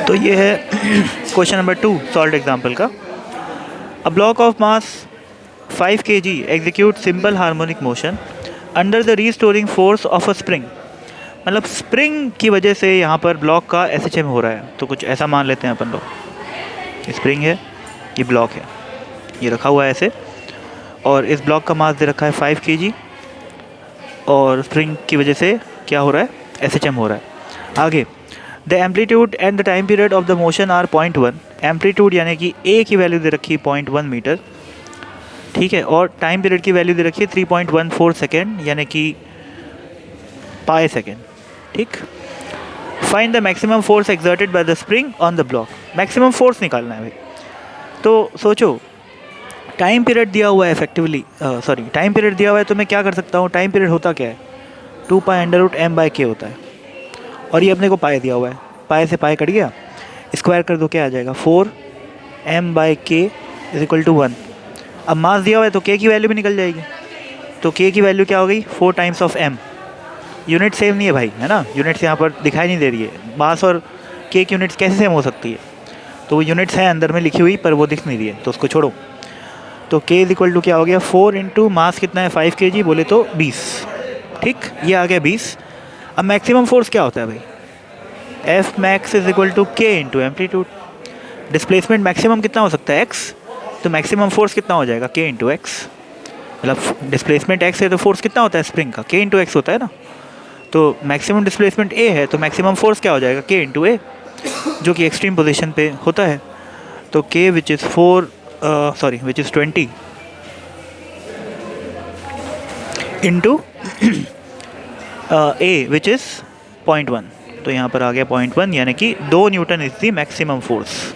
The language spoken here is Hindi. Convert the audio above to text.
तो ये है क्वेश्चन नंबर 2 सॉल्व एग्जाम्पल का। A block of mass 5 kg execute simple harmonic motion under the restoring force of a spring. मतलब स्प्रिंग की वजह से यहाँ पर ब्लॉक का SHM हो रहा है। तो कुछ ऐसा मान लेते हैं अपन लोग, स्प्रिंग है, ये ब्लॉक है, ये रखा हुआ है ऐसे, और इस ब्लॉक का मास दे रखा है 5 kg और स्प्रिंग की वजह से क्या हो रहा है, SHM हो रहा है। आगे, the amplitude and the time period of the motion are 0.1। Amplitude यानी कि ए की वैल्यू दे रखी है 0.1 मीटर, ठीक है, और टाइम पीरियड की वैल्यू दे रखी है 3.14 सेकेंड यानी कि पाई सेकेंड, ठीक। Find the maximum force exerted by the spring on the block. Maximum force निकालना है भाई। तो सोचो, टाइम पीरियड दिया हुआ है इफेक्टिवली, टाइम पीरियड दिया हुआ है, तो मैं क्या कर सकता हूँ, टाइम पीरियड होता क्या है, 2π√m/k होता है, और ये अपने को पाई दिया हुआ है, पाई से पाई कट गया, स्क्वायर कर दो क्या आ जाएगा, 4m/k = 1। अब मास दिया हुआ है तो k की वैल्यू भी निकल जाएगी, तो k की वैल्यू क्या हो गई, 4 times of m। Unit same नहीं है भाई, है ना, यूनिट्स यहाँ पर दिखाई नहीं दे रही है, मास और k की यूनिट्स कैसे सेम हो सकती है, तो वो यूनिट्स हैं अंदर में लिखी हुई पर वो दिख नहीं रही है, तो उसको छोड़ो। तो k = क्या हो गया, 4 इंटू मास कितना है 5 kg, बोले तो 20, ठीक, ये आ गया 20। अब मैक्सिमम फोर्स क्या होता है भाई, F max = k into amplitude. Displacement maximum कितना हो सकता है, x, तो मैक्सिमम फोर्स कितना हो जाएगा, k इंटू एक्स। मतलब डिस्प्लेसमेंट x है तो फोर्स कितना होता है स्प्रिंग का, k इंटू एक्स होता है ना। तो मैक्सिमम डिस्प्लेसमेंट a है तो मैक्सिमम फोर्स क्या हो जाएगा, k इंटू ए, जो कि एक्सट्रीम पोजीशन पे होता है। तो k which is 20 into a which is 0.1, तो यहाँ पर आ गया 0.1 यानी कि 2 Newton is the maximum force.